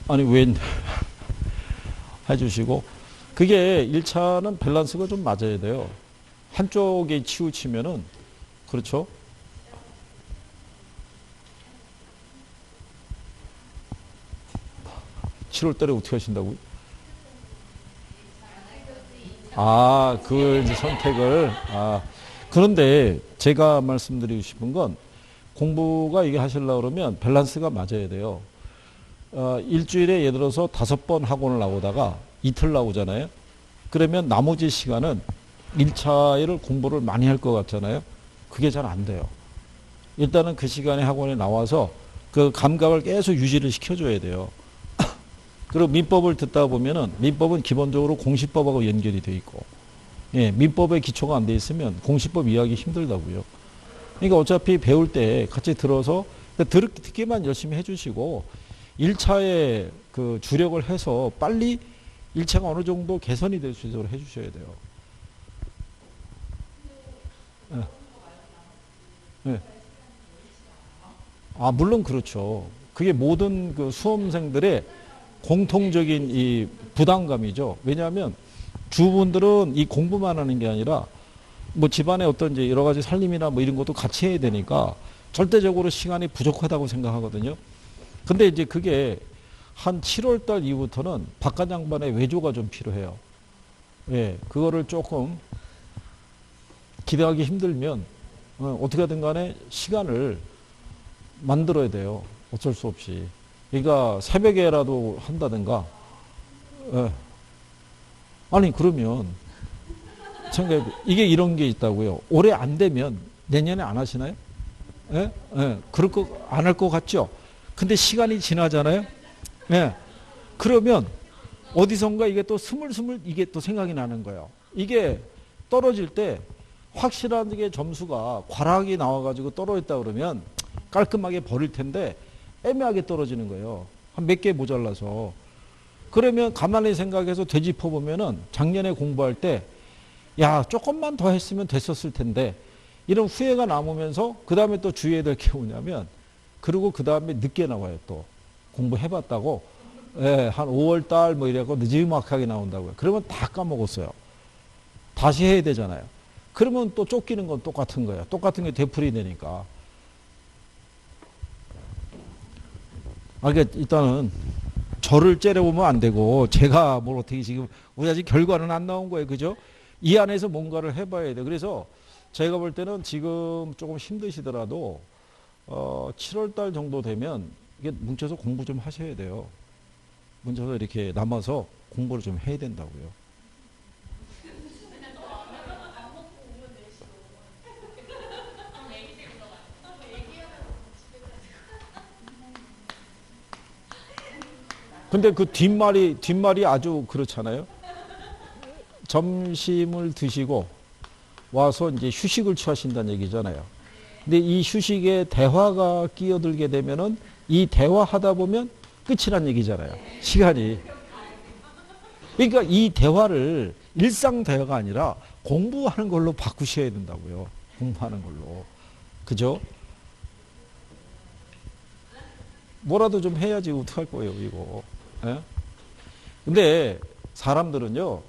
아니, 왜 해주시고. 그게 1차는 밸런스가 좀 맞아야 돼요. 한쪽에 치우치면은, 그렇죠? 7월 달에 어떻게 하신다고요? 아, 그걸 이제 선택을. 아, 그런데 제가 말씀드리고 싶은 건 공부가 이게 하시려고 그러면 밸런스가 맞아야 돼요. 일주일에 예를 들어서 5번 학원을 나오다가 이틀 나오잖아요. 그러면 나머지 시간은 1차를 공부를 많이 할 것 같잖아요. 그게 잘 안 돼요. 일단은 그 시간에 학원에 나와서 그 감각을 계속 유지를 시켜줘야 돼요. 그리고 민법을 듣다 보면은 민법은 기본적으로 공시법하고 연결이 돼 있고, 예, 민법의 기초가 안 돼 있으면 공시법 이해하기 힘들다고요. 그러니까 어차피 배울 때 같이 들어서 듣기만 열심히 해주시고 1차에 그 주력을 해서 빨리 1차가 어느 정도 개선이 될 수 있도록 해주셔야 돼요. 예. 예. 아, 물론 그렇죠. 그게 모든 그 수험생들의 공통적인 이 부담감이죠. 왜냐하면 주부분들은 이 공부만 하는 게 아니라 뭐 집안에 어떤 이제 여러 가지 살림이나 뭐 이런 것도 같이 해야 되니까 절대적으로 시간이 부족하다고 생각하거든요. 근데 이제 그게 한 7월 달 이후부터는 바깥 양반의 외조가 좀 필요해요. 예, 그거를 조금 기대하기 힘들면 어떻게 하든 간에 시간을 만들어야 돼요. 어쩔 수 없이. 그러니까 새벽에라도 한다든가. 예. 아니 그러면 이게 이런 게 있다고요. 올해 안 되면 내년에 안 하시나요? 예? 예. 그럴 거 안 할 것 같죠? 근데 시간이 지나잖아요. 예. 그러면 어디선가 이게 또 스물스물 이게 또 생각이 나는 거예요. 이게 떨어질 때 확실하게 점수가 과락이 나와가지고 떨어졌다 그러면 깔끔하게 버릴 텐데 애매하게 떨어지는 거예요. 한 몇 개 모자라서. 그러면 가만히 생각해서 되짚어 보면은 작년에 공부할 때 야, 조금만 더 했으면 됐었을 텐데 이런 후회가 남으면서 그 다음에 또 주의해야 될 게 뭐냐면 그리고 그 다음에 늦게 나와요. 또 공부해봤다고 예, 한 5월 달 뭐 이래갖고 늦지막하게 나온다고요. 그러면 다 까먹었어요. 다시 해야 되잖아요. 그러면 또 쫓기는 건 똑같은 거예요. 똑같은 게 되풀이 되니까. 아, 그러니까 일단은 저를 째려보면 안 되고 제가 뭘 어떻게 지금 우리 아직 결과는 안 나온 거예요. 그죠? 이 안에서 뭔가를 해봐야 돼요. 그래서 제가 볼 때는 지금 조금 힘드시더라도 7월 달 정도 되면 이게 뭉쳐서 공부 좀 하셔야 돼요. 뭉쳐서 이렇게 남아서 공부를 좀 해야 된다고요. 근데 그 뒷말이 아주 그렇잖아요. 점심을 드시고 와서 이제 휴식을 취하신다는 얘기잖아요. 근데 이 휴식에 대화가 끼어들게 되면은 이 대화하다 보면 끝이란 얘기잖아요. 시간이. 그러니까 이 대화를 일상 대화가 아니라 공부하는 걸로 바꾸셔야 된다고요. 공부하는 걸로. 그죠? 뭐라도 좀 해야지 어떡할 거예요, 이거. 예? 근데 사람들은요,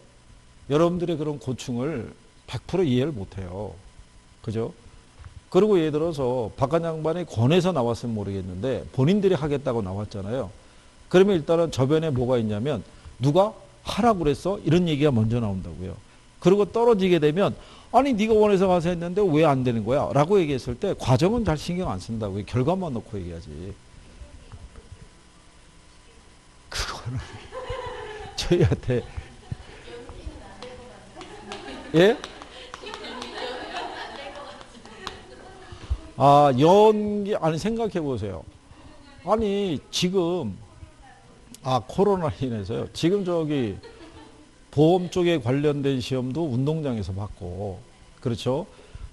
여러분들의 그런 고충을 100% 이해를 못 해요. 그죠? 그리고 예를 들어서 박한 양반이 권해서 나왔으면 모르겠는데 본인들이 하겠다고 나왔잖아요. 그러면 일단은 저변에 뭐가 있냐면 누가 하라고 그랬어? 이런 얘기가 먼저 나온다고요. 그리고 떨어지게 되면 아니 네가 원해서 가서 했는데 왜 안 되는 거야? 라고 얘기했을 때 과정은 잘 신경 안 쓴다고요. 결과만 놓고 얘기하지. 그거는 저희한테 예? 아, 아니, 생각해 보세요. 아니, 지금, 코로나 인해서요. 지금 저기, 보험 쪽에 관련된 시험도 운동장에서 받고, 그렇죠?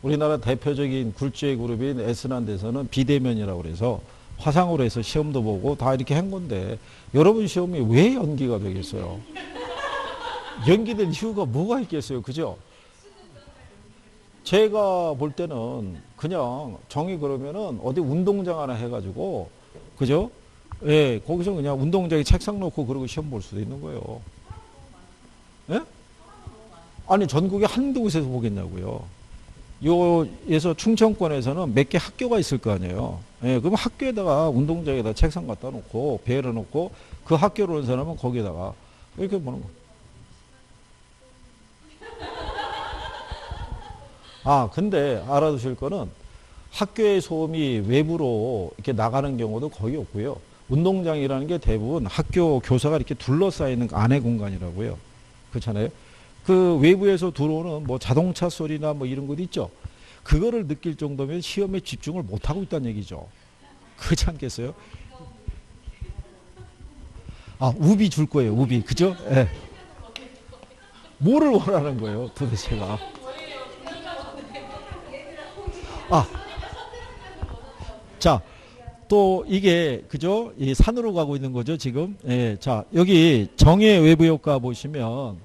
우리나라 대표적인 굴지의 그룹인 에스난데서는 비대면이라고 그래서 화상으로 해서 시험도 보고 다 이렇게 한 건데, 여러분 시험이 왜 연기가 되겠어요? 연기된 이유가 뭐가 있겠어요? 그죠? 제가 볼 때는 그냥 정의 그러면은 어디 운동장 하나 해가지고 그죠? 예, 거기서 그냥 운동장에 책상 놓고 그러고 시험 볼 수도 있는 거예요. 예? 아니, 전국에 한두 곳에서 보겠냐고요. 요에서 충청권에서는 몇 개 학교가 있을 거 아니에요. 예, 그럼 학교에다가 운동장에다 책상 갖다 놓고 배를 놓고 그 학교로 온 사람은 거기에다가 이렇게 보는 거. 아, 근데 알아두실 거는 학교의 소음이 외부로 이렇게 나가는 경우도 거의 없고요. 운동장이라는 게 대부분 학교 교사가 이렇게 둘러싸이는 안의 공간이라고요. 그렇잖아요. 그 외부에서 들어오는 뭐 자동차 소리나 뭐 이런 것 있죠. 그거를 느낄 정도면 시험에 집중을 못 하고 있다는 얘기죠. 그렇지 않겠어요? 아, 우비 줄 거예요. 우비. 그죠? 예. 뭐를 원하는 거예요, 도대체가. 아, 자, 또 이게 그죠? 이 산으로 가고 있는 거죠, 지금. 예, 자, 여기 정의 외부 효과 보시면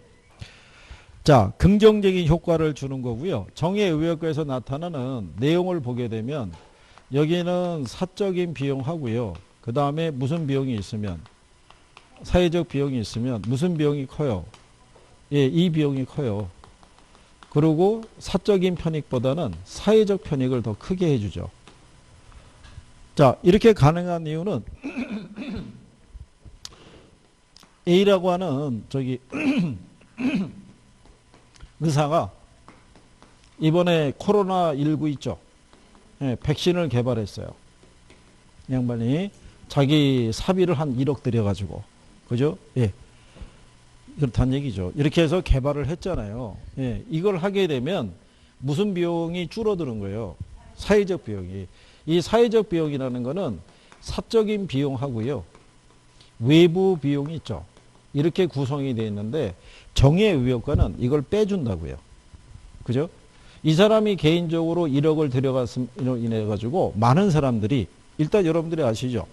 자, 긍정적인 효과를 주는 거고요. 정의 외부 효과에서 나타나는 내용을 보게 되면 여기는 사적인 비용하고요. 그 다음에 무슨 비용이 있으면 사회적 비용이 있으면 무슨 비용이 커요? 예, 이 비용이 커요. 그리고 사적인 편익보다는 사회적 편익을 더 크게 해주죠. 자, 이렇게 가능한 이유는 A라고 하는 저기 의사가 이번에 코로나19 있죠. 예, 백신을 개발했어요. 양반이 자기 사비를 한 1억 들여가지고. 그죠? 예. 그렇다는 얘기죠. 이렇게 해서 개발을 했잖아요. 예, 이걸 하게 되면 무슨 비용이 줄어드는 거예요? 사회적 비용이. 이 사회적 비용이라는 거는 사적인 비용하고요. 외부 비용이 있죠. 이렇게 구성이 되어 있는데 정의 의효과는 이걸 빼준다고요. 그죠? 이 사람이 개인적으로 1억을 들여갔음으로 인해 가지고 많은 사람들이 일단 여러분들이 아시죠?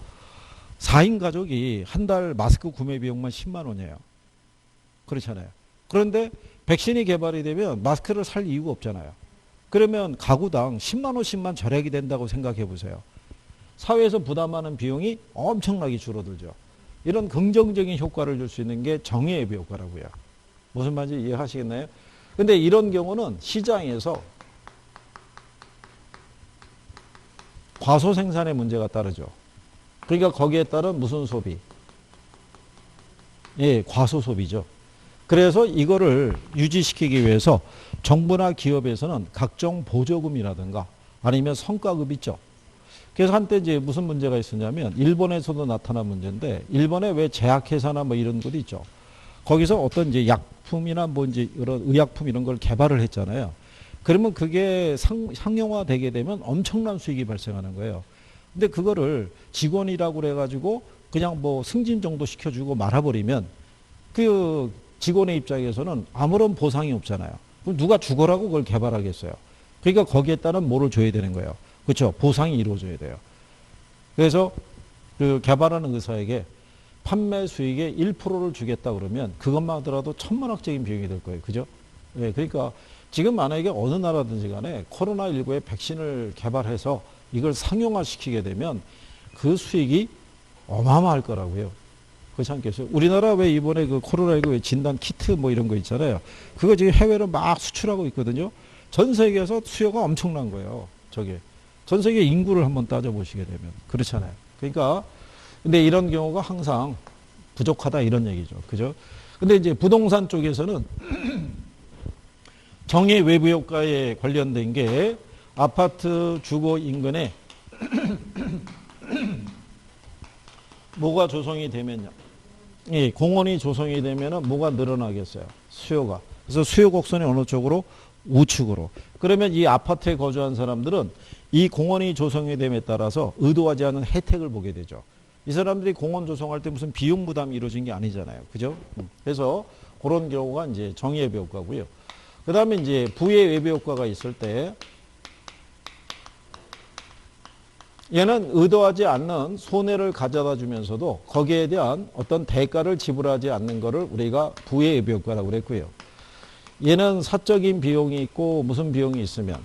4인 가족이 한 달 마스크 구매 비용만 10만 원이에요. 그렇잖아요. 그런데 백신이 개발이 되면 마스크를 살 이유가 없잖아요. 그러면 가구당 10만 원씩만 절약이 된다고 생각해 보세요. 사회에서 부담하는 비용이 엄청나게 줄어들죠. 이런 긍정적인 효과를 줄 수 있는 게 정의예비 효과라고요. 무슨 말인지 이해하시겠나요? 근데 이런 경우는 시장에서 과소 생산의 문제가 따르죠. 그러니까 거기에 따른 무슨 소비? 예, 과소 소비죠. 그래서 이거를 유지시키기 위해서 정부나 기업에서는 각종 보조금이라든가 아니면 성과급 있죠. 그래서 한때 이제 무슨 문제가 있었냐면 일본에서도 나타난 문제인데 일본에 왜 제약회사나 뭐 이런 곳이 있죠. 거기서 어떤 이제 약품이나 뭐 이제 이런 의약품 이런 걸 개발을 했잖아요. 그러면 그게 상용화되게 되면 엄청난 수익이 발생하는 거예요. 근데 그거를 직원이라고 그래가지고 그냥 뭐 승진 정도 시켜주고 말아버리면 그 직원의 입장에서는 아무런 보상이 없잖아요. 그럼 누가 죽어라고 그걸 개발하겠어요. 그러니까 거기에 따른 뭐를 줘야 되는 거예요. 그렇죠. 보상이 이루어져야 돼요. 그래서 그 개발하는 의사에게 판매 수익의 1%를 주겠다 그러면 그것만 하더라도 천문학적인 비용이 될 거예요. 그죠? 네, 그러니까 지금 만약에 어느 나라든지 간에 코로나19의 백신을 개발해서 이걸 상용화 시키게 되면 그 수익이 어마어마할 거라고요. 그렇지 않겠어요? 우리나라 왜 이번에 그 코로나19 진단 키트 뭐 이런 거 있잖아요. 그거 지금 해외로 막 수출하고 있거든요. 전 세계에서 수요가 엄청난 거예요. 저게. 전 세계 인구를 한번 따져보시게 되면. 그렇잖아요. 그러니까, 근데 이런 경우가 항상 부족하다 이런 얘기죠. 그죠? 근데 이제 부동산 쪽에서는 정의 외부 효과에 관련된 게 아파트 주거 인근에 뭐가 조성이 되면요. 예, 공원이 조성이 되면은 뭐가 늘어나겠어요? 수요가. 그래서 수요 곡선이 어느 쪽으로? 우측으로. 그러면 이 아파트에 거주한 사람들은 이 공원이 조성이 됨에 따라서 의도하지 않은 혜택을 보게 되죠. 이 사람들이 공원 조성할 때 무슨 비용 부담이 이루어진 게 아니잖아요. 그죠? 그래서 그런 경우가 이제 정의예비 효과고요. 그 다음에 이제 부의 예비 효과가 있을 때 얘는 의도하지 않는 손해를 가져다 주면서도 거기에 대한 어떤 대가를 지불하지 않는 것을 우리가 부의 예비 효과라고 그랬고요. 얘는 사적인 비용이 있고 무슨 비용이 있으면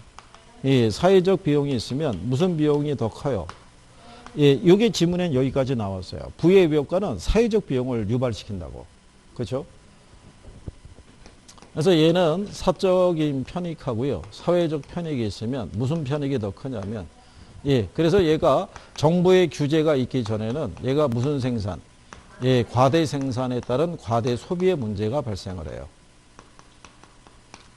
이 사회적 비용이 있으면 무슨 비용이 더 커요? 예, 요게 지문엔 여기까지 나왔어요. 부의 외효과는 사회적 비용을 유발시킨다고. 그렇죠? 그래서 얘는 사적인 편익하고요. 사회적 편익이 있으면 무슨 편익이 더 크냐면, 예, 그래서 얘가 정부의 규제가 있기 전에는 얘가 무슨 생산, 예, 과대 생산에 따른 과대 소비의 문제가 발생을 해요.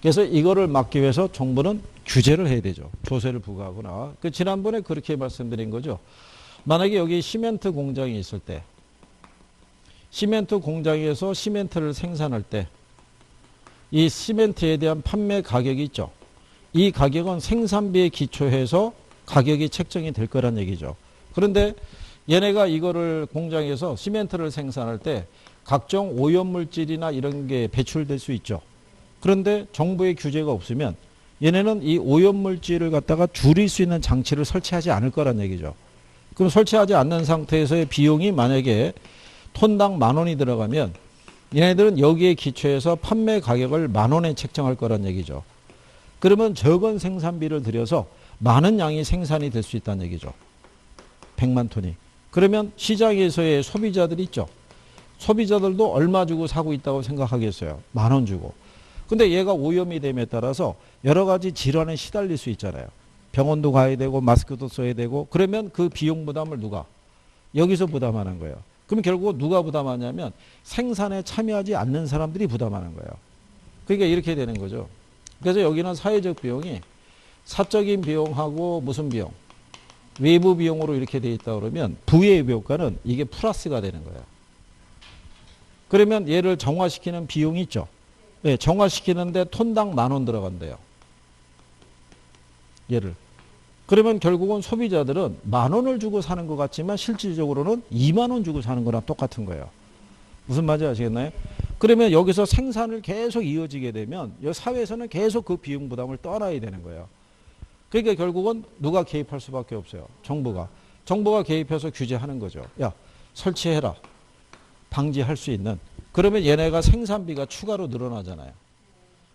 그래서 이거를 막기 위해서 정부는 규제를 해야 되죠. 조세를 부과하거나. 그 지난번에 그렇게 말씀드린 거죠. 만약에 여기 시멘트 공장이 있을 때, 시멘트 공장에서 시멘트를 생산할 때, 이 시멘트에 대한 판매 가격이 있죠. 이 가격은 생산비에 기초해서 가격이 책정이 될 거란 얘기죠. 그런데 얘네가 이거를 공장에서 시멘트를 생산할 때 각종 오염물질이나 이런 게 배출될 수 있죠. 그런데 정부의 규제가 없으면 얘네는 이 오염물질을 갖다가 줄일 수 있는 장치를 설치하지 않을 거란 얘기죠. 그럼 설치하지 않는 상태에서의 비용이 만약에 톤당 10,000원이 들어가면 얘네들은 여기에 기초해서 판매 가격을 10,000원에 책정할 거란 얘기죠. 그러면 적은 생산비를 들여서 많은 양이 생산이 될 수 있다는 얘기죠. 100만 톤이. 그러면 시장에서의 소비자들이 있죠. 소비자들도 얼마 주고 사고 있다고 생각하겠어요. 10,000원 주고. 근데 얘가 오염이 됨에 따라서 여러 가지 질환에 시달릴 수 있잖아요. 병원도 가야 되고 마스크도 써야 되고 그러면 그 비용 부담을 누가? 여기서 부담하는 거예요. 그럼 결국 누가 부담하냐면 생산에 참여하지 않는 사람들이 부담하는 거예요. 그러니까 이렇게 되는 거죠. 그래서 여기는 사회적 비용이 사적인 비용하고 무슨 비용? 외부 비용으로 이렇게 돼 있다 그러면 부의 효과는 이게 플러스가 되는 거예요. 그러면 얘를 정화시키는 비용이 있죠. 네, 정화시키는데 톤당 10,000원 들어간대요. 얘를. 그러면 결국은 소비자들은 10,000원을 주고 사는 것 같지만 실질적으로는 20,000원 주고 사는 거랑 똑같은 거예요. 무슨 말인지 아시겠나요? 그러면 여기서 생산을 계속 이어지게 되면 사회에서는 계속 그 비용 부담을 떠나야 되는 거예요. 그러니까 결국은 누가 개입할 수밖에 없어요. 정부가. 정부가 개입해서 규제하는 거죠. 야, 설치해라. 방지할 수 있는. 그러면 얘네가 생산비가 추가로 늘어나잖아요.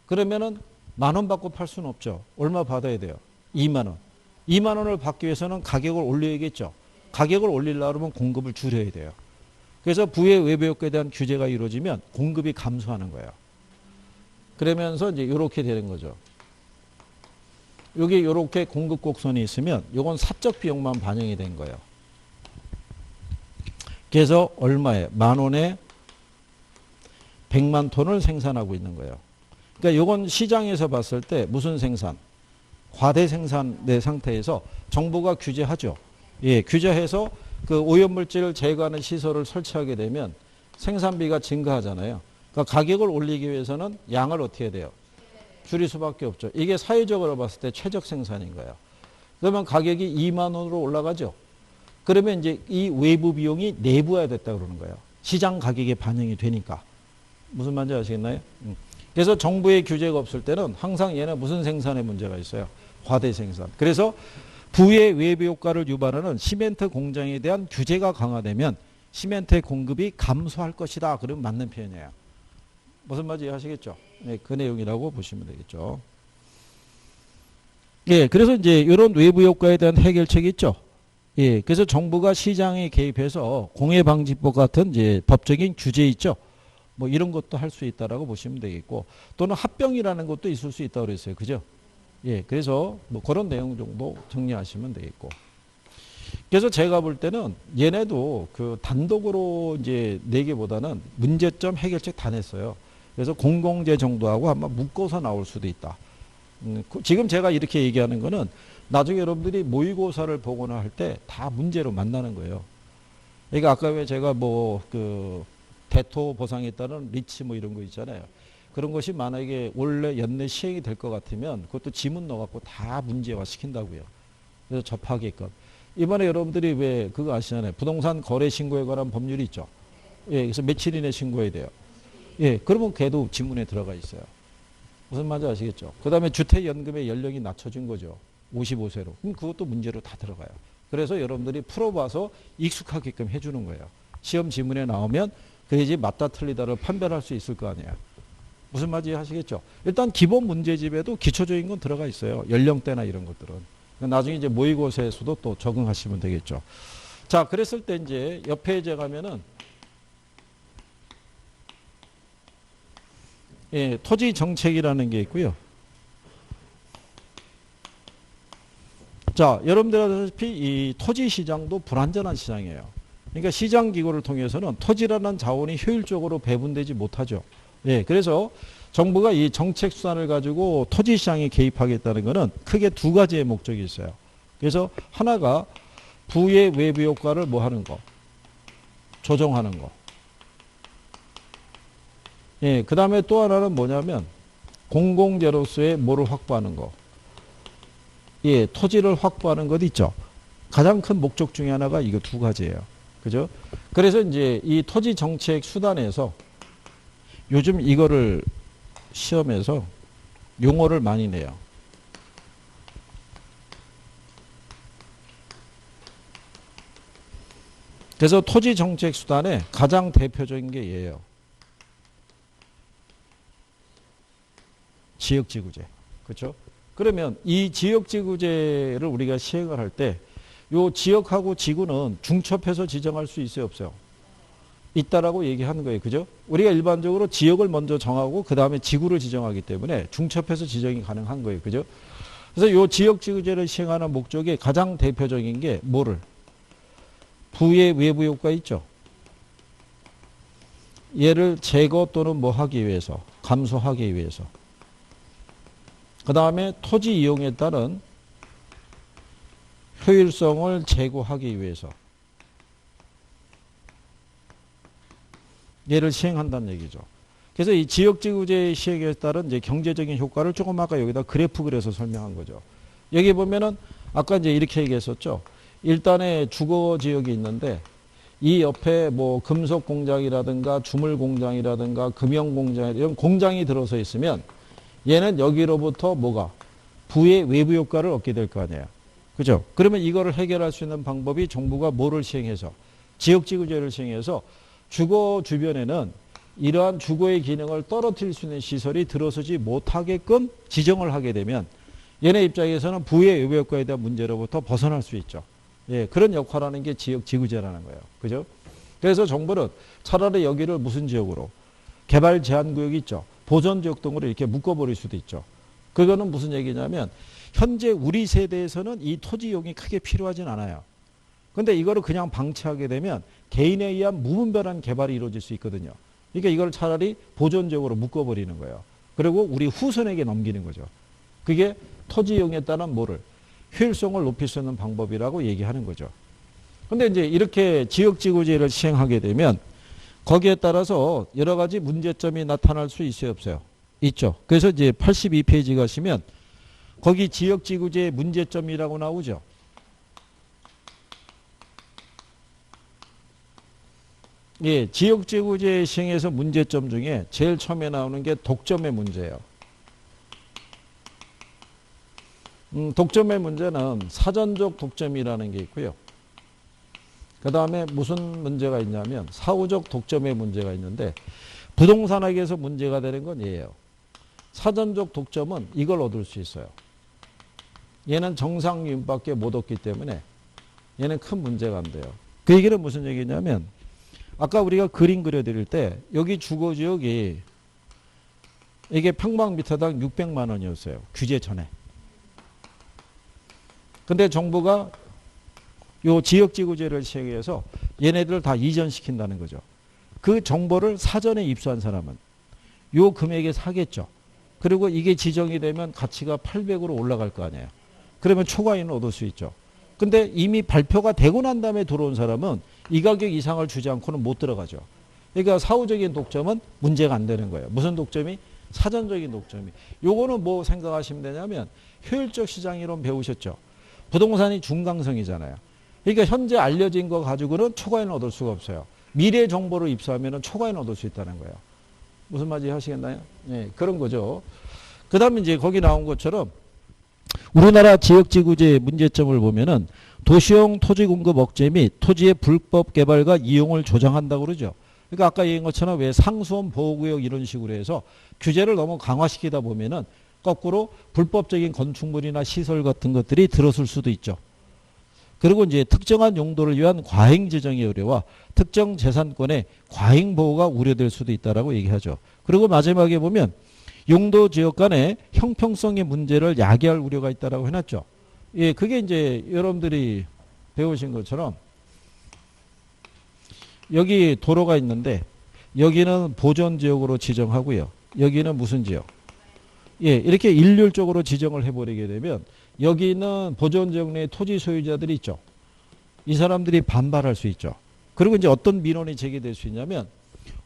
그러면은 10,000원 받고 팔 수는 없죠. 얼마 받아야 돼요? 20,000원. 20,000원을 받기 위해서는 가격을 올려야겠죠. 가격을 올리려고 하면 공급을 줄여야 돼요. 그래서 부의 외부 효과에 대한 규제가 이루어지면 공급이 감소하는 거예요. 그러면서 이제 이렇게 되는 거죠. 여기 이렇게 공급 곡선이 있으면 이건 사적 비용만 반영이 된 거예요. 그래서 얼마에? 10,000원에 100만 톤을 생산하고 있는 거예요. 그러니까 이건 시장에서 봤을 때 무슨 생산? 과대 생산의 상태에서 정부가 규제하죠. 예, 규제해서 그 오염물질을 제거하는 시설을 설치하게 되면 생산비가 증가하잖아요. 그러니까 가격을 올리기 위해서는 양을 어떻게 해야 돼요? 줄일 수밖에 없죠. 이게 사회적으로 봤을 때 최적 생산인 거예요. 그러면 가격이 20,000원으로 올라가죠. 그러면 이제 이 외부 비용이 내부화됐다 그러는 거예요. 시장 가격에 반영이 되니까. 무슨 말인지 아시겠나요? 그래서 정부의 규제가 없을 때는 항상 얘는 무슨 생산에 문제가 있어요? 과대 생산. 그래서 부의 외부 효과를 유발하는 시멘트 공장에 대한 규제가 강화되면 시멘트의 공급이 감소할 것이다. 그러면 맞는 표현이에요. 무슨 말인지 아시겠죠? 네, 그 내용이라고 보시면 되겠죠. 예, 그래서 이제 이런 외부 효과에 대한 해결책이 있죠. 예, 그래서 정부가 시장에 개입해서 공해방지법 같은 이제 법적인 규제 있죠. 뭐 이런 것도 할 수 있다라고 보시면 되겠고, 또는 합병이라는 것도 있을 수 있다고 그랬어요. 그죠? 예, 그래서 뭐 그런 내용 정도 정리하시면 되겠고. 그래서 제가 볼 때는 얘네도 그 단독으로 이제 내기보다는 문제점 해결책 다 냈어요. 그래서 공공재 정도하고 아마 묶어서 나올 수도 있다. 지금 제가 이렇게 얘기하는 거는 나중에 여러분들이 모의고사를 보거나 할 때 다 문제로 만나는 거예요. 그러니까 아까 왜 제가 뭐 그 대토 보상에 따른 리치 뭐 이런 거 있잖아요. 그런 것이 만약에 원래 연내 시행이 될 것 같으면 그것도 지문 넣어갖고 다 문제화 시킨다고요. 그래서 접하게끔. 이번에 여러분들이 왜 그거 아시잖아요. 부동산 거래 신고에 관한 법률이 있죠. 예, 그래서 며칠 이내 신고해야 돼요. 예, 그러면 걔도 지문에 들어가 있어요. 무슨 말인지 아시겠죠? 그 다음에 주택연금의 연령이 낮춰진 거죠. 55세로. 그럼 그것도 문제로 다 들어가요. 그래서 여러분들이 풀어봐서 익숙하게끔 해주는 거예요. 시험 지문에 나오면 그래야지 맞다 틀리다를 판별할 수 있을 거 아니에요. 무슨 말인지 아시겠죠? 일단 기본 문제집에도 기초적인 건 들어가 있어요. 연령대나 이런 것들은. 나중에 이제 모의고사에서도 또 적응하시면 되겠죠. 자, 그랬을 때 이제 옆에 이제 가면은 예, 토지 정책이라는 게 있고요. 자, 여러분들 아시다시피 이 토지 시장도 불완전한 시장이에요. 그러니까 시장 기구를 통해서는 토지라는 자원이 효율적으로 배분되지 못하죠. 예, 그래서 정부가 이 정책 수단을 가지고 토지 시장에 개입하겠다는 것은 크게 두 가지의 목적이 있어요. 그래서 하나가 부의 외부 효과를 뭐 하는 거? 조정하는 거. 예, 그 다음에 또 하나는 뭐냐면 공공재로서의 뭐를 확보하는 거. 예, 토지를 확보하는 것 있죠. 가장 큰 목적 중에 하나가 이거 두 가지예요. 그죠? 그래서 이제 이 토지 정책 수단에서 요즘 이거를 시험에서 용어를 많이 내요. 그래서 토지 정책 수단의 가장 대표적인 게 얘예요. 지역지구제. 그렇죠? 그러면 이 지역지구제를 우리가 시행을 할 때 요 지역하고 지구는 중첩해서 지정할 수 있어요, 없어요? 있다라고 얘기하는 거예요. 그죠? 우리가 일반적으로 지역을 먼저 정하고 그 다음에 지구를 지정하기 때문에 중첩해서 지정이 가능한 거예요. 그죠? 그래서 요 지역지구제를 시행하는 목적의 가장 대표적인 게 뭐를? 부의 외부 효과 있죠? 얘를 제거 또는 뭐 하기 위해서, 감소하기 위해서. 그 다음에 토지 이용에 따른 효율성을 제고하기 위해서 얘를 시행한다는 얘기죠. 그래서 이 지역지구제 시행에 따른 이제 경제적인 효과를 조금 아까 여기다 그래프 그려서 설명한 거죠. 여기 보면은 아까 이제 이렇게 얘기했었죠. 일단의 주거 지역이 있는데 이 옆에 뭐 금속 공장이라든가 주물 공장이라든가 금형 공장 이런 공장이 들어서 있으면 얘는 여기로부터 뭐가 부의 외부 효과를 얻게 될 거 아니에요. 그죠? 그러면 이거를 해결할 수 있는 방법이 정부가 뭐를 시행해서 지역지구제를 시행해서 주거 주변에는 이러한 주거의 기능을 떨어뜨릴 수 있는 시설이 들어서지 못하게끔 지정을 하게 되면 얘네 입장에서는 부의 외부 효과에 대한 문제로부터 벗어날 수 있죠. 예, 그런 역할을 하는 게 지역지구제라는 거예요. 그죠? 그래서 정부는 차라리 여기를 무슨 지역으로 개발 제한 구역이 있죠. 보전 지역 등으로 이렇게 묶어버릴 수도 있죠. 그거는 무슨 얘기냐면 현재 우리 세대에서는 이 토지 이용이 크게 필요하진 않아요. 근데 이거를 그냥 방치하게 되면 개인에 의한 무분별한 개발이 이루어질 수 있거든요. 그러니까 이걸 차라리 보전 지역으로 묶어버리는 거예요. 그리고 우리 후손에게 넘기는 거죠. 그게 토지 이용에 따른 뭐를 효율성을 높일 수 있는 방법이라고 얘기하는 거죠. 근데 이제 이렇게 지역지구제를 시행하게 되면 거기에 따라서 여러 가지 문제점이 나타날 수 있어요, 없어요? 있죠. 그래서 이제 82페이지 가시면 거기 지역지구제의 문제점이라고 나오죠. 예, 지역지구제 시행에서 문제점 중에 제일 처음에 나오는 게 독점의 문제예요. 독점의 문제는 사전적 독점이라는 게 있고요. 그 다음에 무슨 문제가 있냐면 사후적 독점의 문제가 있는데 부동산학에서 문제가 되는 건 얘예요. 사전적 독점은 이걸 얻을 수 있어요. 얘는 정상유인밖에 못 얻기 때문에 얘는 큰 문제가 안 돼요. 그 얘기는 무슨 얘기냐면 아까 우리가 그림 그려드릴 때 여기 주거지역이 이게 평방미터당 600만 원이었어요. 규제 전에. 근데 정부가 요 지역지구제를 시행해서 얘네들을 다 이전시킨다는 거죠. 그 정보를 사전에 입수한 사람은 요 금액에 사겠죠. 그리고 이게 지정이 되면 가치가 800으로 올라갈 거 아니에요. 그러면 초과인을 얻을 수 있죠. 근데 이미 발표가 되고 난 다음에 들어온 사람은 이 가격 이상을 주지 않고는 못 들어가죠. 그러니까 사후적인 독점은 문제가 안 되는 거예요. 무슨 독점이? 사전적인 독점이. 요거는 뭐 생각하시면 되냐면 효율적 시장이론 배우셨죠. 부동산이 중강성이잖아요. 그러니까 현재 알려진 거 가지고는 초과인을 얻을 수가 없어요. 미래 정보를 입수하면 초과인을 얻을 수 있다는 거예요. 무슨 말인지 하시겠나요? 네, 그런 거죠. 그 다음에 이제 거기 나온 것처럼 우리나라 지역지구제의 문제점을 보면은 도시형 토지 공급 억제 및 토지의 불법 개발과 이용을 조장한다고 그러죠. 그러니까 아까 얘기한 것처럼 왜 상수원 보호구역 이런 식으로 해서 규제를 너무 강화시키다 보면은 거꾸로 불법적인 건축물이나 시설 같은 것들이 들어설 수도 있죠. 그리고 이제 특정한 용도를 위한 과잉 지정의 우려와 특정 재산권의 과잉 보호가 우려될 수도 있다라고 얘기하죠. 그리고 마지막에 보면 용도 지역 간의 형평성의 문제를 야기할 우려가 있다라고 해놨죠. 예, 그게 이제 여러분들이 배우신 것처럼 여기 도로가 있는데 여기는 보전 지역으로 지정하고요. 여기는 무슨 지역? 예, 이렇게 일률적으로 지정을 해버리게 되면 여기 있는 보전 지역 내 토지 소유자들이 있죠. 이 사람들이 반발할 수 있죠. 그리고 이제 어떤 민원이 제기될 수 있냐면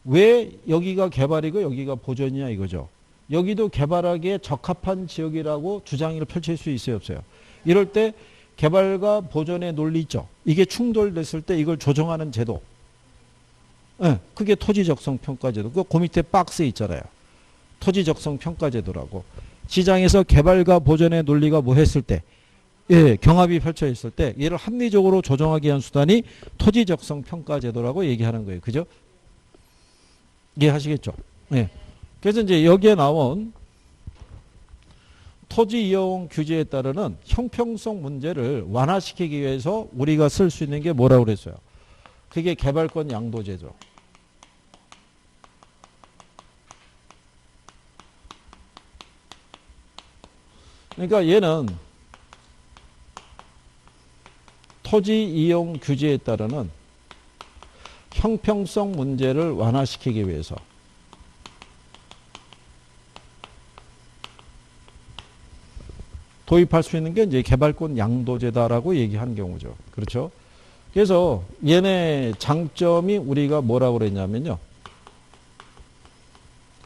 왜 여기가 개발이고 여기가 보전이냐 이거죠. 여기도 개발하기에 적합한 지역이라고 주장을 펼칠 수 있어요, 없어요? 이럴 때 개발과 보전의 논리 있죠. 이게 충돌됐을 때 이걸 조정하는 제도. 네, 그게 토지적성 평가제도. 그 밑에 박스에 있잖아요. 토지적성 평가제도라고. 시장에서 개발과 보전의 논리가 뭐 했을 때, 예, 경합이 펼쳐 있을 때 얘를 합리적으로 조정하기 위한 수단이 토지적성 평가제도라고 얘기하는 거예요. 그죠? 이해하시겠죠? 예. 그래서 이제 여기에 나온 토지 이용 규제에 따르는 형평성 문제를 완화시키기 위해서 우리가 쓸 수 있는 게 뭐라고 그랬어요? 그게 개발권 양도제죠. 그러니까 얘는 토지 이용 규제에 따르는 형평성 문제를 완화시키기 위해서 도입할 수 있는 게 이제 개발권 양도제다라고 얘기하는 경우죠. 그렇죠? 그래서 얘네 장점이 우리가 뭐라고 그랬냐면요.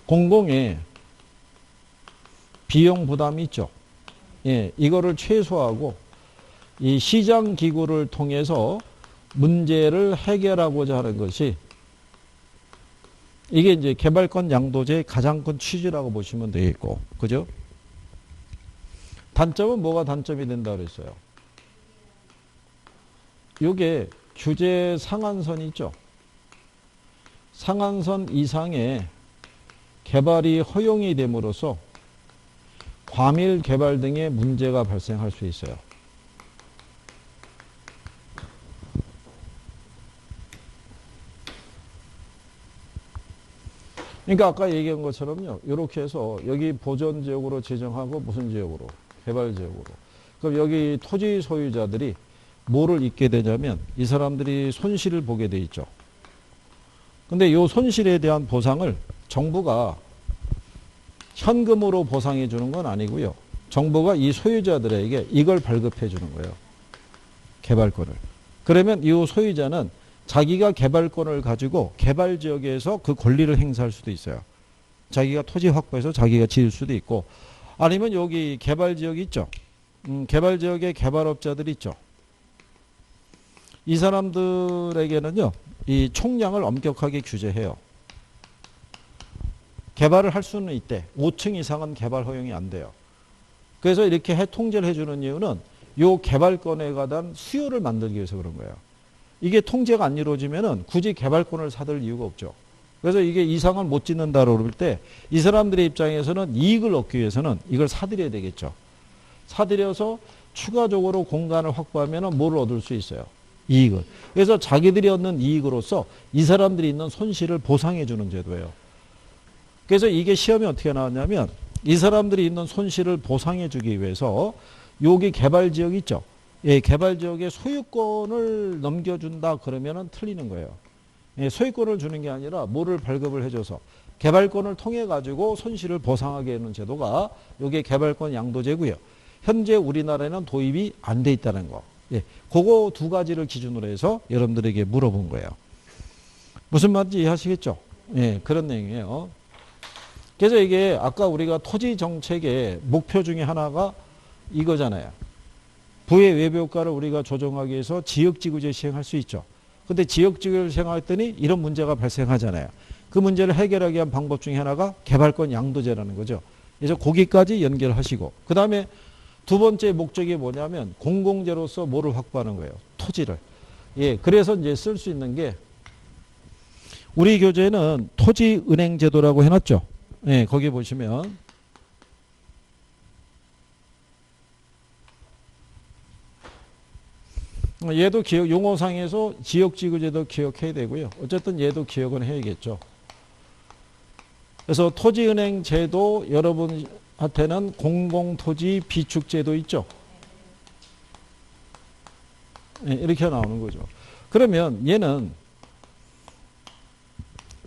공공의 비용 부담이 있죠. 예, 이거를 최소화하고 이 시장 기구를 통해서 문제를 해결하고자 하는 것이 이게 이제 개발권 양도제의 가장 큰 취지라고 보시면 되겠고, 그죠? 단점은 뭐가 단점이 된다 그랬어요? 요게 규제 상한선이 있죠. 상한선 이상의 개발이 허용이 됨으로써 과밀 개발 등의 문제가 발생할 수 있어요. 그러니까 아까 얘기한 것처럼요. 이렇게 해서 여기 보전 지역으로 지정하고 무슨 지역으로? 개발 지역으로. 그럼 여기 토지 소유자들이 뭐를 잊게 되냐면 이 사람들이 손실을 보게 돼 있죠. 근데 이 손실에 대한 보상을 정부가 현금으로 보상해 주는 건 아니고요. 정부가 이 소유자들에게 이걸 발급해 주는 거예요. 개발권을. 그러면 이 소유자는 자기가 개발권을 가지고 개발 지역에서 그 권리를 행사할 수도 있어요. 자기가 토지 확보해서 자기가 지을 수도 있고, 아니면 여기 개발 지역이 있죠. 개발 지역에 개발업자들이 있죠. 이 사람들에게는요, 이 총량을 엄격하게 규제해요. 개발을 할 수는 있대. 5층 이상은 개발 허용이 안 돼요. 그래서 이렇게 통제를 해주는 이유는 이 개발권에 관한 수요를 만들기 위해서 그런 거예요. 이게 통제가 안 이루어지면은 굳이 개발권을 사들 이유가 없죠. 그래서 이게 이상을 못 짓는다고 그럴 때 이 사람들의 입장에서는 이익을 얻기 위해서는 이걸 사들여야 되겠죠. 사들여서 추가적으로 공간을 확보하면은 뭐를 얻을 수 있어요? 이익을. 그래서 자기들이 얻는 이익으로서 이 사람들이 있는 손실을 보상해 주는 제도예요. 그래서 이게 시험에 어떻게 나왔냐면 이 사람들이 있는 손실을 보상해 주기 위해서 여기 개발 지역 있죠. 예, 개발 지역에 소유권을 넘겨준다 그러면은 틀리는 거예요. 예, 소유권을 주는 게 아니라 뭐를 발급을 해줘서 개발권을 통해 가지고 손실을 보상하게 하는 제도가 이게 개발권 양도제고요. 현재 우리나라에는 도입이 안 돼 있다는 거. 예, 그거 두 가지를 기준으로 해서 여러분들에게 물어본 거예요. 무슨 말인지 이해하시겠죠? 예, 그런 내용이에요. 그래서 이게 아까 우리가 토지 정책의 목표 중에 하나가 이거잖아요. 부의 외부효과를 우리가 조정하기 위해서 지역지구제 시행할 수 있죠. 근데 지역지구를 시행했더니 이런 문제가 발생하잖아요. 그 문제를 해결하기 위한 방법 중에 하나가 개발권 양도제라는 거죠. 그래서 거기까지 연결하시고 그 다음에 두 번째 목적이 뭐냐면 공공재로서 뭐를 확보하는 거예요. 토지를. 예, 그래서 이제 쓸 수 있는 게 우리 교재에는 토지은행제도라고 해놨죠. 예, 거기 보시면 얘도 기억, 용어상에서 지역지구제도 기억해야 되고요. 어쨌든 얘도 기억은 해야겠죠. 그래서 토지은행 제도 여러분한테는 공공토지 비축제도 있죠. 네, 이렇게 나오는 거죠. 그러면 얘는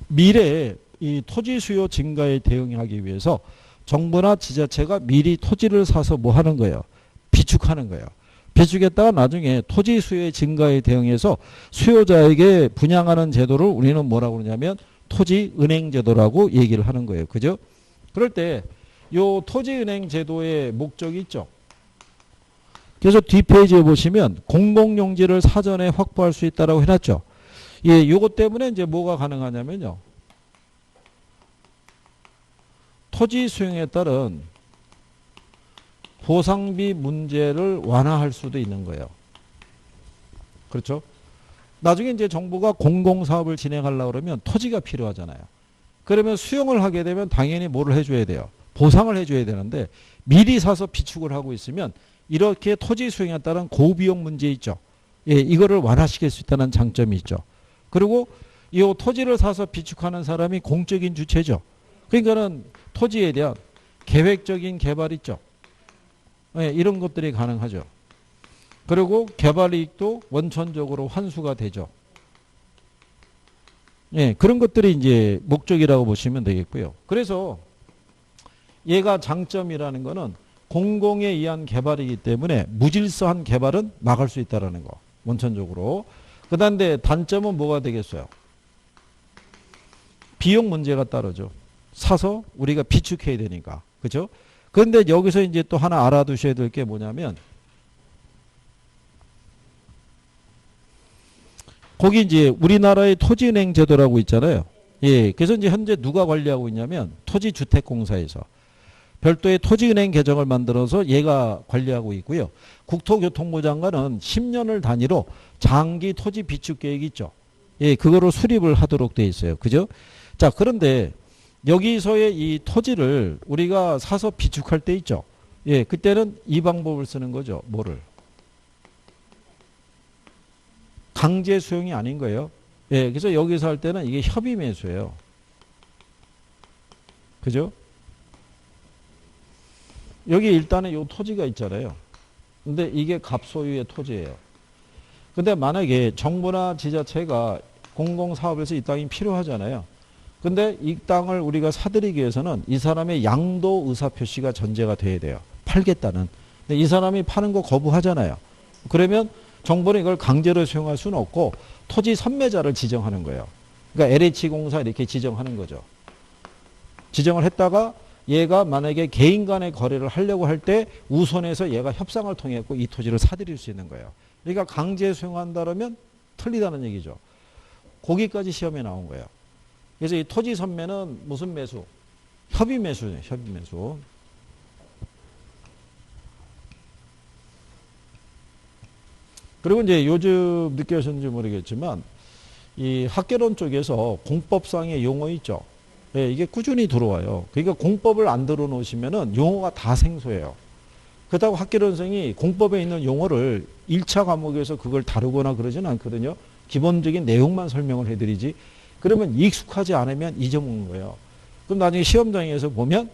미래에 이 토지 수요 증가에 대응하기 위해서 정부나 지자체가 미리 토지를 사서 뭐 하는 거예요? 비축하는 거예요. 비축했다가 나중에 토지 수요의 증가에 대응해서 수요자에게 분양하는 제도를 우리는 뭐라고 그러냐면 토지은행 제도라고 얘기를 하는 거예요. 그죠? 그럴 때 요 토지은행 제도의 목적이 있죠. 그래서 뒷페이지에 보시면 공공용지를 사전에 확보할 수 있다라고 해놨죠. 예, 요것 때문에 이제 뭐가 가능하냐면요. 토지 수용에 따른 보상비 문제를 완화할 수도 있는 거예요. 그렇죠? 나중에 이제 정부가 공공사업을 진행하려고 그러면 토지가 필요하잖아요. 그러면 수용을 하게 되면 당연히 뭐를 해줘야 돼요? 보상을 해줘야 되는데 미리 사서 비축을 하고 있으면 이렇게 토지 수용에 따른 고비용 문제 있죠. 예, 이거를 완화시킬 수 있다는 장점이 있죠. 그리고 이 토지를 사서 비축하는 사람이 공적인 주체죠. 그러니까는 토지에 대한 계획적인 개발 있죠. 예, 이런 것들이 가능하죠. 그리고 개발 이익도 원천적으로 환수가 되죠. 예, 그런 것들이 이제 목적이라고 보시면 되겠고요. 그래서 얘가 장점이라는 거는 공공에 의한 개발이기 때문에 무질서한 개발은 막을 수 있다는 거. 원천적으로. 그다음에 단점은 뭐가 되겠어요? 비용 문제가 따르죠. 사서 우리가 비축해야 되니까. 그죠? 그런데 여기서 이제 또 하나 알아두셔야 될 게 뭐냐면 거기 이제 우리나라의 토지은행 제도라고 있잖아요. 예. 그래서 이제 현재 누가 관리하고 있냐면 토지주택공사에서 별도의 토지은행 계정을 만들어서 얘가 관리하고 있고요. 국토교통부 장관은 10년을 단위로 장기 토지 비축 계획이 있죠. 예, 그거로 수립을 하도록 돼 있어요. 그죠? 자, 그런데 여기서의 이 토지를 우리가 사서 비축할 때 있죠. 예, 그때는 이 방법을 쓰는 거죠. 뭐를? 강제 수용이 아닌 거예요. 예, 그래서 여기서 할 때는 이게 협의 매수예요. 그죠? 여기 일단은 이 토지가 있잖아요. 근데 이게 갑소유의 토지예요. 근데 만약에 정부나 지자체가 공공사업에서 이 땅이 필요하잖아요. 근데 이 땅을 우리가 사들이기 위해서는 이 사람의 양도 의사표시가 전제가 돼야 돼요. 팔겠다는. 근데 이 사람이 파는 거 거부하잖아요. 그러면 정부는 이걸 강제로 수용할 수는 없고 토지 선매자를 지정하는 거예요. 그러니까 LH공사 이렇게 지정하는 거죠. 지정을 했다가 얘가 만약에 개인 간의 거래를 하려고 할 때 우선해서 얘가 협상을 통해 이 토지를 사들일 수 있는 거예요. 그러니까 강제 수용한다면 틀리다는 얘기죠. 거기까지 시험에 나온 거예요. 그래서 이 토지 선매는 무슨 매수? 협의 매수예요. 협의 매수. 그리고 이제 요즘 느껴졌는지 모르겠지만 이 학개론 쪽에서 공법상의 용어 있죠. 예, 이게 꾸준히 들어와요. 그러니까 공법을 안 들어놓으시면은 용어가 다 생소해요. 그렇다고 학개론생이 공법에 있는 용어를 1차 과목에서 그걸 다루거나 그러진 않거든요. 기본적인 내용만 설명을 해드리지. 그러면 익숙하지 않으면 잊어먹는 거예요. 그럼 나중에 시험장에서 보면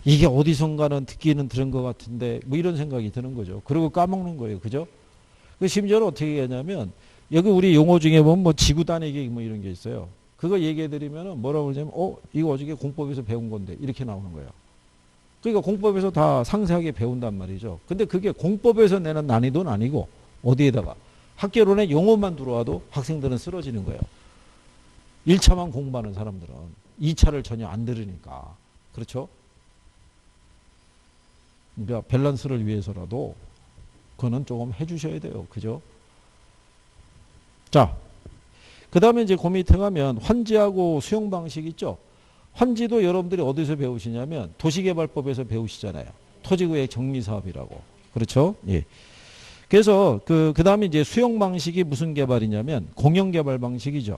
이게 어디선가는 듣기는 들은 것 같은데 뭐 이런 생각이 드는 거죠. 그리고 까먹는 거예요. 그죠? 심지어는 어떻게 하냐면 여기 우리 용어 중에 보면 뭐 지구 단위기 뭐 이런 게 있어요. 그거 얘기해드리면 뭐라고 그러냐면 이거 어저께 공법에서 배운 건데 이렇게 나오는 거예요. 그러니까 공법에서 다 상세하게 배운단 말이죠. 근데 그게 공법에서 내는 난이도는 아니고 어디에다가 학개론에 용어만 들어와도 학생들은 쓰러지는 거예요. 1차만 공부하는 사람들은 2차를 전혀 안 들으니까. 그렇죠? 그러니까 밸런스를 위해서라도 그거는 조금 해주셔야 돼요. 그죠? 자, 그 다음에 이제 그 밑에 가면 환지하고 수용 방식 있죠? 환지도 여러분들이 어디서 배우시냐면 도시개발법에서 배우시잖아요. 토지구역 정리사업이라고. 그렇죠? 예. 그래서 그 다음에 이제 수용 방식이 무슨 개발이냐면 공영개발 방식이죠.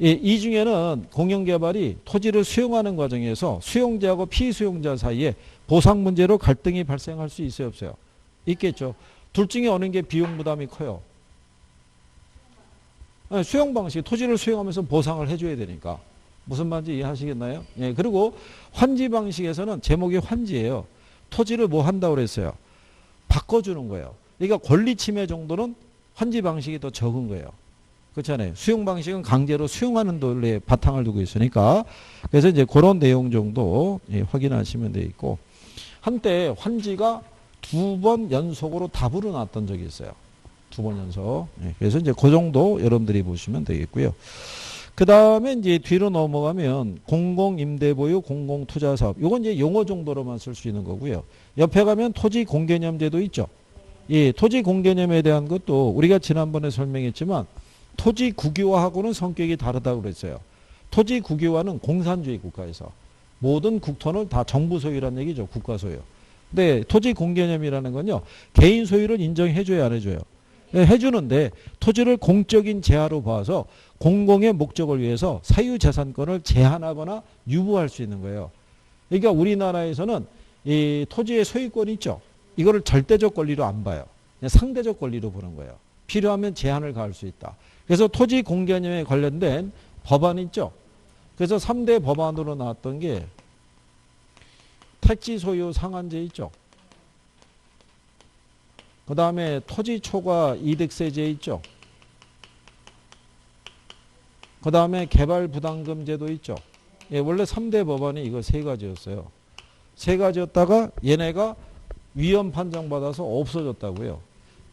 예, 이 중에는 공영개발이 토지를 수용하는 과정에서 수용자하고 피수용자 사이에 보상 문제로 갈등이 발생할 수 있어요, 없어요? 있겠죠. 둘 중에 어느 게 비용 부담이 커요? 수용 방식, 토지를 수용하면서 보상을 해줘야 되니까. 무슨 말인지 이해하시겠나요? 예, 그리고 환지 방식에서는 제목이 환지예요. 토지를 뭐 한다고 그랬어요? 바꿔주는 거예요. 그러니까 권리 침해 정도는 환지 방식이 더 적은 거예요. 그렇잖아요. 수용 방식은 강제로 수용하는 논리에 바탕을 두고 있으니까. 그래서 이제 그런 내용 정도 확인하시면 돼 있고. 한때 환지가 2번 연속으로 답으로 나왔던 적이 있어요. 2번 연속. 그래서 이제 그 정도 여러분들이 보시면 되겠고요. 그 다음에 이제 뒤로 넘어가면 공공임대보유 공공투자사업. 요건 이제 용어 정도로만 쓸 수 있는 거고요. 옆에 가면 토지공개념제도 있죠. 이 토지공개념에 대한 것도 우리가 지난번에 설명했지만 토지 국유화하고는 성격이 다르다고 그랬어요. 토지 국유화는 공산주의 국가에서 모든 국토는 다 정부 소유란 얘기죠. 국가 소유. 근데 토지 공개념이라는 건요. 개인 소유를 인정해줘야 안 해줘요. 해주는데 토지를 공적인 재화로 봐서 공공의 목적을 위해서 사유재산권을 제한하거나 유보할 수 있는 거예요. 그러니까 우리나라에서는 이 토지의 소유권이 있죠. 이거를 절대적 권리로 안 봐요. 그냥 상대적 권리로 보는 거예요. 필요하면 제한을 가할 수 있다. 그래서 토지 공개념에 관련된 법안이 있죠. 그래서 3대 법안으로 나왔던 게 택지 소유 상한제 있죠. 그 다음에 토지 초과 이득세제 있죠. 그 다음에 개발 부담금제도 있죠. 예, 원래 3대 법안이 이거 3가지였어요. 3가지였다가 얘네가 위헌 판정받아서 없어졌다고요.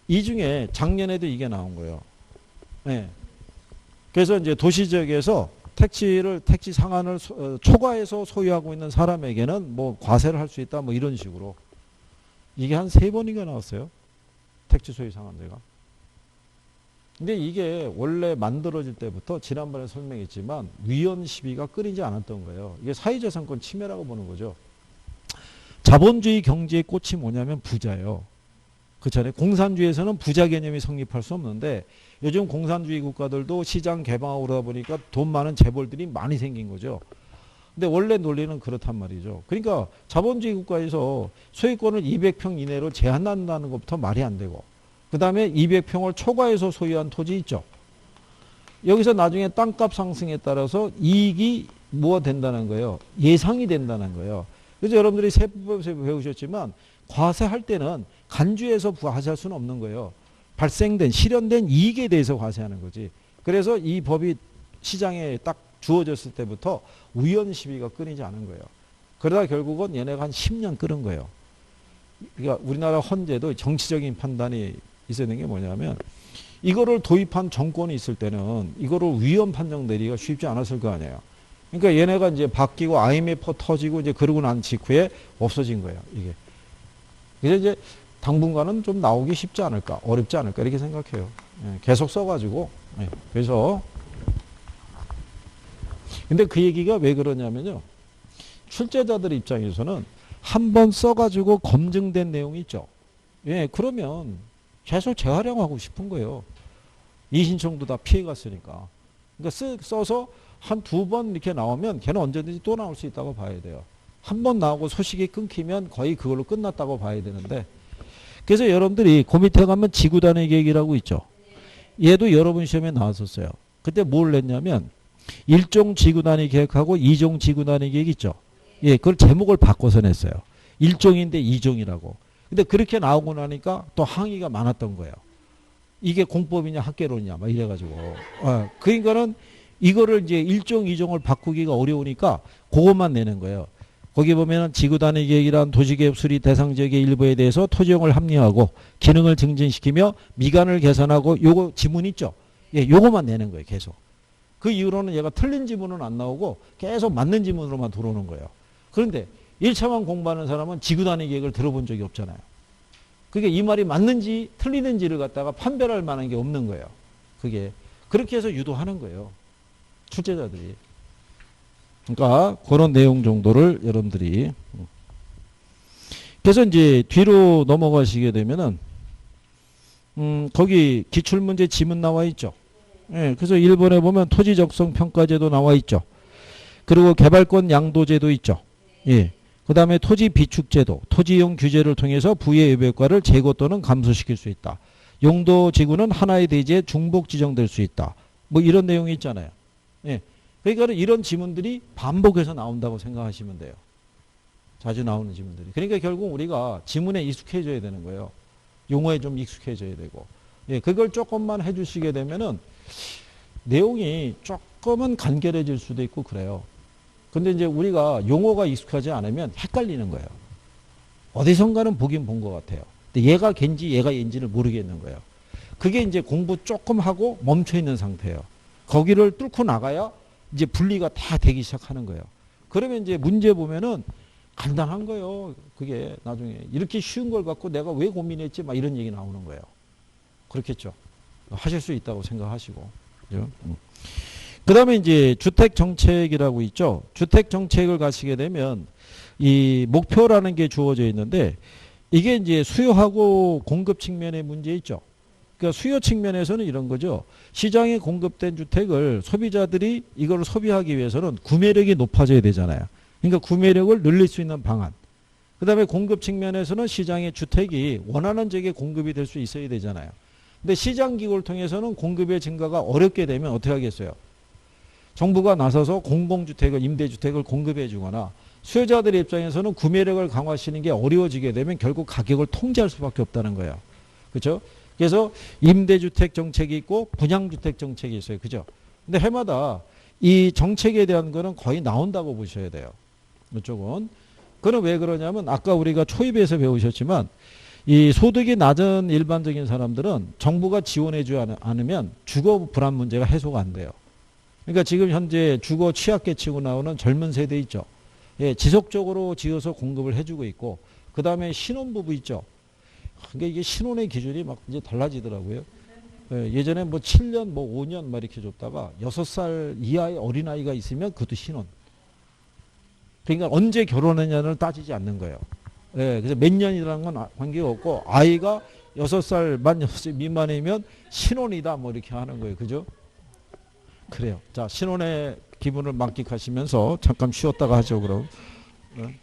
이 중에 작년에도 이게 나온 거예요. 예. 그래서 이제 도시지역에서 택지 상한을 초과해서 소유하고 있는 사람에게는 뭐 과세를 할 수 있다 뭐 이런 식으로. 이게 한 3번인가 나왔어요. 택지 소유 상한제가. 근데 이게 원래 만들어질 때부터 지난번에 설명했지만 위헌 시비가 끊이지 않았던 거예요. 이게 사유재산권 침해라고 보는 거죠. 자본주의 경제의 꽃이 뭐냐면 부자예요. 그렇잖아요. 공산주의에서는 부자 개념이 성립할 수 없는데 요즘 공산주의 국가들도 시장 개방하고 그러다 보니까 돈 많은 재벌들이 많이 생긴 거죠. 근데 원래 논리는 그렇단 말이죠. 그러니까 자본주의 국가에서 소유권을 200평 이내로 제한한다는 것부터 말이 안 되고 그 다음에 200평을 초과해서 소유한 토지 있죠. 여기서 나중에 땅값 상승에 따라서 이익이 뭐가 된다는 거예요. 예상이 된다는 거예요. 그래서 여러분들이 세법에서 배우셨지만 과세할 때는 간주해서 과세할 수는 없는 거예요. 발생된 실현된 이익에 대해서 과세하는 거지. 그래서 이 법이 시장에 딱 주어졌을 때부터 위헌 시비가 끊이지 않은 거예요. 그러다 결국은 얘네가 한 10년 끊은 거예요. 그러니까 우리나라 헌재도 정치적인 판단이 있어야 되는 게 뭐냐면 이거를 도입한 정권이 있을 때는 이거를 위헌 판정 내리기가 쉽지 않았을 거 아니에요. 그러니까 얘네가 이제 바뀌고 IMF 터지고 이제 그러고 난 직후에 없어진 거예요. 이게. 그래서 이제 당분간은 좀 나오기 쉽지 않을까, 어렵지 않을까 이렇게 생각해요. 예, 계속 써가지고. 예, 그래서 근데 그 얘기가 왜 그러냐면요. 출제자들 입장에서는 한번 써가지고 검증된 내용이 있죠. 예, 그러면 계속 재활용하고 싶은 거예요. 이신청도 다 피해갔으니까. 그러니까 써서 한 2번 이렇게 나오면 걔는 언제든지 또 나올 수 있다고 봐야 돼요. 한 번 나오고 소식이 끊기면 거의 그걸로 끝났다고 봐야 되는데 그래서 여러분들이 그 밑에 가면 지구단위 계획이라고 있죠. 얘도 여러분 시험에 나왔었어요. 그때 뭘 냈냐면 1종 지구단위 계획하고 2종 지구단위 계획 있죠. 예, 그걸 제목을 바꿔서 냈어요. 1종인데 2종이라고. 근데 그렇게 나오고 나니까 또 항의가 많았던 거예요. 이게 공법이냐 학계론이냐 막 이래가지고. 그러니까는 이거를 이제 1종 2종을 바꾸기가 어려우니까 그것만 내는 거예요. 거기 보면은 지구단위 계획이란 도시계획 수리 대상 지역의 일부에 대해서 토지용을 합리화하고 기능을 증진시키며 미관을 개선하고 요거 지문 있죠. 예, 요거만 내는 거예요. 계속. 그 이후로는 얘가 틀린 지문은 안 나오고 계속 맞는 지문으로만 들어오는 거예요. 그런데 1차만 공부하는 사람은 지구단위 계획을 들어본 적이 없잖아요. 그게 이 말이 맞는지 틀리는지를 갖다가 판별할 만한 게 없는 거예요. 그게 그렇게 해서 유도하는 거예요. 출제자들이. 그러니까 그런 내용 정도를 여러분들이 그래서 이제 뒤로 넘어가시게 되면은 거기 기출문제 지문 나와 있죠. 예, 그래서 1번에 보면 토지 적성 평가제도 나와 있죠. 그리고 개발권 양도제도 있죠. 예. 그 다음에 토지 비축제도, 토지이용 규제를 통해서 부의 외벽과를 제거 또는 감소시킬 수 있다. 용도지구는 하나의 대지에 중복 지정될 수 있다. 뭐 이런 내용이 있잖아요. 예. 그러니까 이런 지문들이 반복해서 나온다고 생각하시면 돼요. 자주 나오는 지문들이. 그러니까 결국 우리가 지문에 익숙해져야 되는 거예요. 용어에 좀 익숙해져야 되고. 예, 그걸 조금만 해주시게 되면은 내용이 조금은 간결해질 수도 있고 그래요. 근데 이제 우리가 용어가 익숙하지 않으면 헷갈리는 거예요. 어디선가는 보긴 본 것 같아요. 근데 얘가 걘지 얘가 얘인지를 모르겠는 거예요. 그게 이제 공부 조금 하고 멈춰 있는 상태예요. 거기를 뚫고 나가야 이제 분리가 다 되기 시작하는 거예요. 그러면 이제 문제 보면은 간단한 거예요. 그게 나중에 이렇게 쉬운 걸 갖고 내가 왜 고민했지 막 이런 얘기 나오는 거예요. 그렇겠죠. 하실 수 있다고 생각하시고. 그죠? 그 다음에 이제 주택정책이라고 있죠. 주택정책을 가시게 되면 이 목표라는 게 주어져 있는데 이게 이제 수요하고 공급 측면의 문제 있죠. 그러니까 수요 측면에서는 이런 거죠. 시장에 공급된 주택을 소비자들이 이걸 소비하기 위해서는 구매력이 높아져야 되잖아요. 그러니까 구매력을 늘릴 수 있는 방안. 그 다음에 공급 측면에서는 시장의 주택이 원하는 지역에 공급이 될 수 있어야 되잖아요. 근데 시장기구를 통해서는 공급의 증가가 어렵게 되면 어떻게 하겠어요? 정부가 나서서 공공주택을, 임대주택을 공급해 주거나 수요자들의 입장에서는 구매력을 강화시키는 게 어려워지게 되면 결국 가격을 통제할 수밖에 없다는 거예요. 그렇죠? 그래서 임대주택 정책이 있고 분양주택 정책이 있어요. 그죠? 근데 해마다 이 정책에 대한 거는 거의 나온다고 보셔야 돼요. 이쪽은. 그건 왜 그러냐면 아까 우리가 초입에서 배우셨지만 이 소득이 낮은 일반적인 사람들은 정부가 지원해 주지 않으면 주거 불안 문제가 해소가 안 돼요. 그러니까 지금 현재 주거 취약계층으로 나오는 젊은 세대 있죠. 예, 지속적으로 지어서 공급을 해주고 있고 그 다음에 신혼부부 있죠. 그러니까 이게 신혼의 기준이 막 이제 달라지더라고요. 예, 예전에 뭐 7년, 뭐 5년 막 이렇게 줬다가 6살 이하의 어린아이가 있으면 그것도 신혼. 그러니까 언제 결혼했냐를 따지지 않는 거예요. 예, 그래서 몇 년이라는 건 관계가 없고 아이가 6살, 만 6살 미만이면 신혼이다 뭐 이렇게 하는 거예요. 그죠? 그래요. 자, 신혼의 기분을 만끽하시면서 잠깐 쉬었다가 하죠, 그럼. 네.